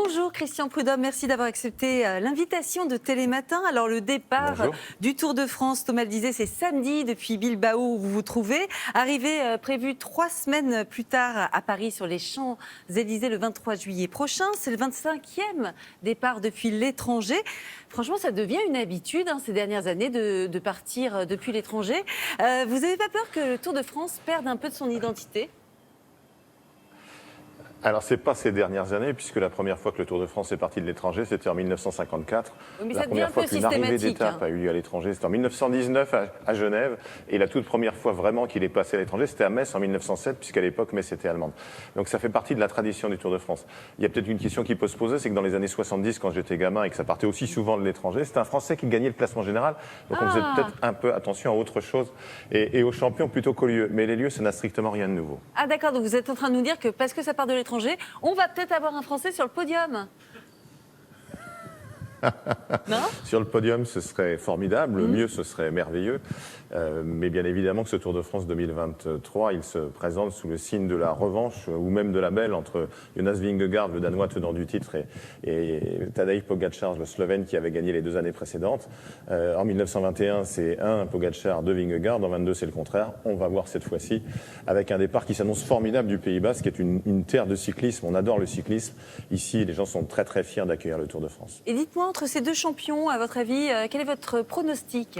Bonjour Christian Prudhomme, merci d'avoir accepté l'invitation de Télématin. Alors le départ du Tour de France, Thomas le disait, c'est samedi depuis Bilbao où vous vous trouvez. Arrivée prévue 3 semaines plus tard à Paris sur les Champs-Élysées le 23 juillet prochain. C'est le 25e départ depuis l'étranger. Franchement, ça devient une habitude ces dernières années de partir depuis l'étranger. Vous n'avez pas peur que le Tour de France perde un peu de son identité ? Alors, ce n'est pas ces dernières années, puisque la première fois que le Tour de France est parti de l'étranger, c'était en 1954. Oui, la première fois qu'une arrivée d'étape a eu lieu à l'étranger, c'était en 1919 à Genève. Et la toute première fois vraiment qu'il est passé à l'étranger, c'était à Metz en 1907, puisqu'à l'époque, Metz était allemande. Donc ça fait partie de la tradition du Tour de France. Il y a peut-être une question qui peut se poser, c'est que dans les années 70, quand j'étais gamin et que ça partait aussi souvent de l'étranger, c'était un Français qui gagnait le classement général. Donc on faisait peut-être un peu attention à autre chose et aux champions plutôt qu'aux lieux. Mais les lieux, ça n'a strictement rien de nouveau. Ah d'accord, donc vous êtes en train de nous dire que parce que ça part de l'étranger, on va peut-être avoir un Français sur le podium. Non ? Sur le podium, ce serait formidable. Le mieux, ce serait merveilleux. Mais bien évidemment que ce Tour de France 2023, il se présente sous le signe de la revanche ou même de la belle entre Jonas Vingegaard, le Danois tenant du titre, et Tadej Pogačar, le Slovène qui avait gagné les 2 années précédentes. En 1921, c'est 1 Pogačar, 2 Vingegaard. En 22, c'est le contraire. On va voir cette fois-ci avec un départ qui s'annonce formidable du Pays Basque, qui est une terre de cyclisme. On adore le cyclisme. Ici, les gens sont très très fiers d'accueillir le Tour de France. Et dites-moi, entre ces 2 champions, à votre avis, quel est votre pronostic ?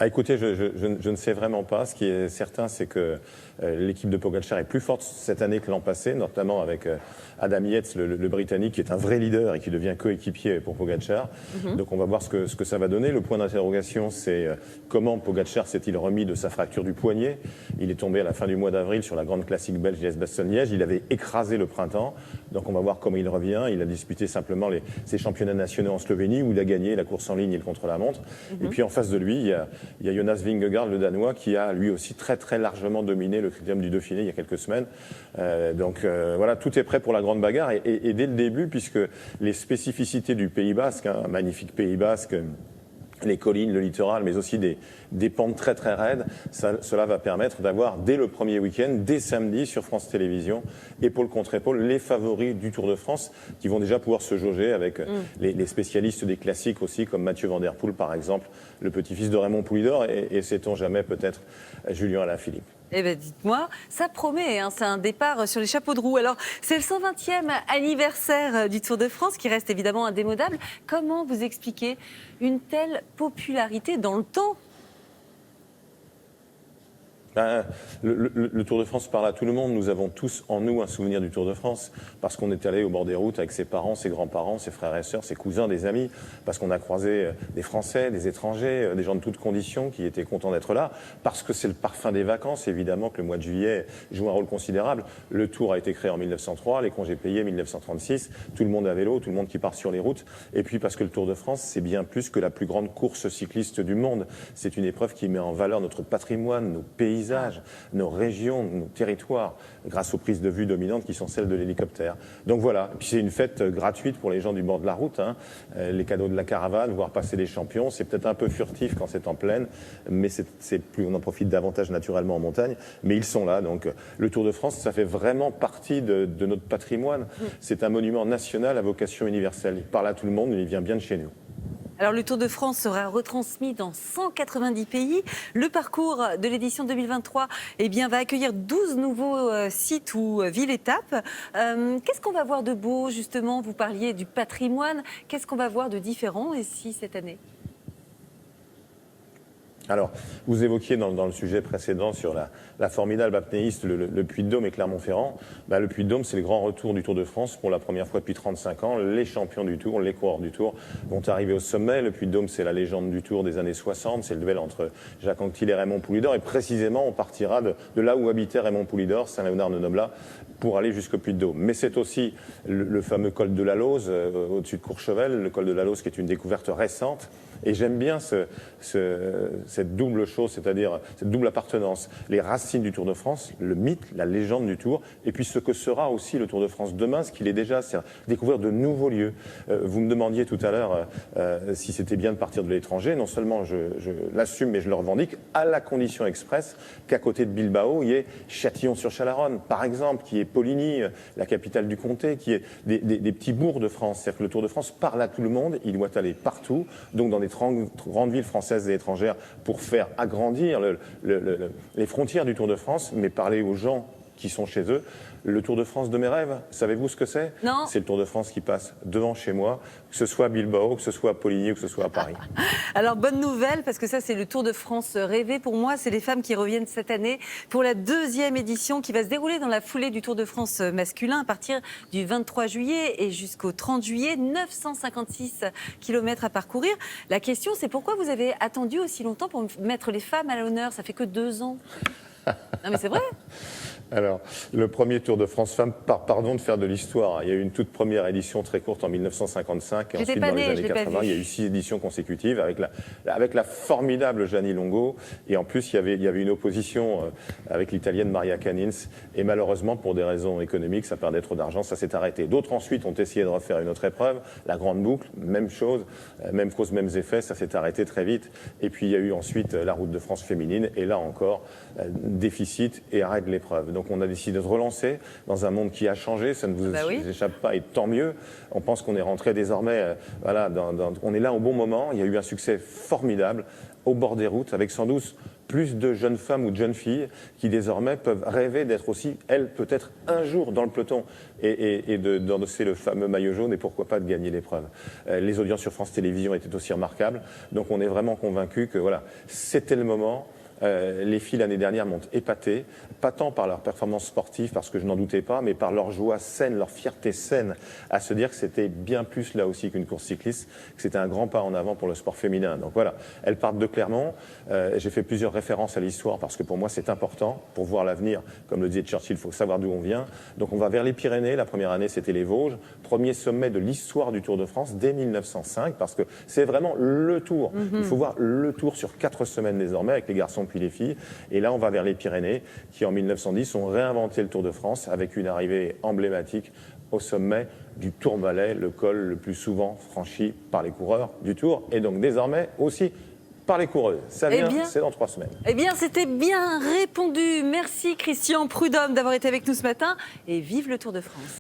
Écoutez, je ne sais vraiment pas. Ce qui est certain, c'est que l'équipe de Pogačar est plus forte cette année que l'an passé, notamment avec Adam Yates, le Britannique, qui est un vrai leader et qui devient coéquipier pour Pogačar. Donc on va voir ce que ça va donner. Le point d'interrogation, c'est comment Pogačar s'est-il remis de sa fracture du poignet. Il est tombé à la fin du mois d'avril sur la grande classique belge Liège-Bastogne-Liège. Il avait écrasé le printemps. Donc on va voir comment il revient. Il a disputé simplement ses championnats nationaux en Slovénie, où il a gagné la course en ligne et le contre-la-montre. Et puis en face de lui, il y a Jonas Vingegaard, le Danois, qui a lui aussi très très largement dominé le critérium du Dauphiné il y a quelques semaines. Voilà, tout est prêt pour la grande bagarre. Et dès le début, puisque les spécificités du Pays Basque, un magnifique Pays Basque, les collines, le littoral, mais aussi des pentes très très raides, cela va permettre d'avoir dès le premier week-end, dès samedi sur France Télévisions, épaule contre épaule, les favoris du Tour de France qui vont déjà pouvoir se jauger avec les spécialistes des classiques aussi, comme Mathieu Van Der Poel par exemple, le petit-fils de Raymond Poulidor, et sait-on jamais peut-être Julien Alaphilippe. Eh bien, dites-moi, ça promet, c'est un départ sur les chapeaux de roue. Alors, c'est le 120e anniversaire du Tour de France, qui reste évidemment indémodable. Comment vous expliquez une telle popularité dans le temps ? Le Tour de France parle à tout le monde. Nous avons tous en nous un souvenir du Tour de France parce qu'on est allé au bord des routes avec ses parents, ses grands-parents, ses frères et sœurs, ses cousins, des amis, parce qu'on a croisé des Français, des étrangers, des gens de toutes conditions qui étaient contents d'être là, parce que c'est le parfum des vacances, évidemment, que le mois de juillet joue un rôle considérable. Le Tour a été créé en 1903, les congés payés 1936, tout le monde à vélo, tout le monde qui part sur les routes, et puis parce que le Tour de France, c'est bien plus que la plus grande course cycliste du monde. C'est une épreuve qui met en valeur notre patrimoine, nos pays, nos régions, nos territoires, grâce aux prises de vue dominantes qui sont celles de l'hélicoptère. Donc voilà, et puis c'est une fête gratuite pour les gens du bord de la route, les cadeaux de la caravane, voir passer les champions, c'est peut-être un peu furtif quand c'est en plaine, mais on en profite davantage naturellement en montagne, mais ils sont là. Donc le Tour de France, ça fait vraiment partie de notre patrimoine. C'est un monument national à vocation universelle. Il parle à tout le monde, mais il vient bien de chez nous. Alors, le Tour de France sera retransmis dans 190 pays. Le parcours de l'édition 2023 va accueillir 12 nouveaux sites ou villes-étapes. Qu'est-ce qu'on va voir de beau, justement ? Vous parliez du patrimoine. Qu'est-ce qu'on va voir de différent ici cette année ? Alors, vous évoquiez dans le sujet précédent sur la formidable apnéiste, le Puy-de-Dôme et Clermont-Ferrand. Le Puy-de-Dôme, c'est le grand retour du Tour de France pour la première fois depuis 35 ans. Les champions du Tour, les coureurs du Tour vont arriver au sommet. Le Puy-de-Dôme, c'est la légende du Tour des années 60. C'est le duel entre Jacques Anquetil et Raymond Poulidor. Et précisément, on partira de là où habitait Raymond Poulidor, Saint-Léonard-de-Noblat, pour aller jusqu'au Puy-de-Dôme. Mais c'est aussi le fameux col de la Lose, au-dessus de Courchevel, le col de la Lose qui est une découverte récente. Et j'aime bien cette double chose, c'est-à-dire cette double appartenance. Les racines du Tour de France, le mythe, la légende du Tour, et puis ce que sera aussi le Tour de France demain, ce qu'il est déjà, c'est découvrir de nouveaux lieux. Vous me demandiez tout à l'heure si c'était bien de partir de l'étranger. Non seulement je l'assume, mais je le revendique, à la condition expresse qu'à côté de Bilbao, il y ait Châtillon-sur-Chalaronne, par exemple, qui est Poligny, la capitale du comté, qui est des petits bourgs de France. C'est-à-dire que le Tour de France parle à tout le monde, il doit aller partout, donc dans des grandes villes françaises et étrangères pour faire agrandir les frontières du Tour de France, mais parler aux gens qui sont chez eux. Le Tour de France de mes rêves, savez-vous ce que c'est? Non. C'est le Tour de France qui passe devant chez moi, que ce soit à Bilbao, que ce soit à Poligny ou que ce soit à Paris. Alors, bonne nouvelle, parce que ça, c'est le Tour de France rêvé. Pour moi, c'est les femmes qui reviennent cette année pour la 2e édition qui va se dérouler dans la foulée du Tour de France masculin à partir du 23 juillet et jusqu'au 30 juillet. 956 km à parcourir. La question, c'est pourquoi vous avez attendu aussi longtemps pour mettre les femmes à l'honneur? Ça fait que 2 ans. Non, mais c'est vrai. Alors, le premier Tour de France femmes, pardon de faire de l'histoire. Il y a eu une toute première édition très courte en 1955 et ensuite dans les années 80, il y a eu 6 éditions consécutives avec la formidable Gianni Longo. Et en plus, il y avait une opposition avec l'italienne Maria Canins. Et malheureusement, pour des raisons économiques, ça perdait trop d'argent, ça s'est arrêté. D'autres ensuite ont essayé de refaire une autre épreuve, la Grande Boucle, même chose, même cause, mêmes effets, ça s'est arrêté très vite. Et puis il y a eu ensuite la Route de France féminine et là encore, déficit et arrêt de l'épreuve. Donc on a décidé de relancer dans un monde qui a changé, ça ne vous échappe pas et tant mieux. On pense qu'on est rentré désormais, on est là au bon moment. Il y a eu un succès formidable au bord des routes avec sans doute plus de jeunes femmes ou de jeunes filles qui désormais peuvent rêver d'être aussi, elles, peut-être un jour dans le peloton et d'endosser le fameux maillot jaune et pourquoi pas de gagner l'épreuve. Les audiences sur France Télévisions étaient aussi remarquables. Donc on est vraiment convaincus que voilà, c'était le moment. Les filles l'année dernière m'ont épaté, pas tant par leur performance sportive, parce que je n'en doutais pas, mais par leur joie saine, leur fierté saine, à se dire que c'était bien plus là aussi qu'une course cycliste, que c'était un grand pas en avant pour le sport féminin. Donc voilà, elles partent de Clermont. J'ai fait plusieurs références à l'histoire, parce que pour moi c'est important, pour voir l'avenir, comme le disait Churchill, il faut savoir d'où on vient. Donc on va vers les Pyrénées, la première année c'était les Vosges, premier sommet de l'histoire du Tour de France dès 1905, parce que c'est vraiment le Tour. Il faut voir le Tour sur 4 semaines désormais, avec les garçons puis les filles. Et là, on va vers les Pyrénées, qui en 1910 ont réinventé le Tour de France avec une arrivée emblématique au sommet du Tourmalet, le col le plus souvent franchi par les coureurs du Tour, et donc désormais aussi par les coureuses. Ça vient, c'est dans 3 semaines. Eh bien, c'était bien répondu. Merci Christian Prudhomme d'avoir été avec nous ce matin et vive le Tour de France.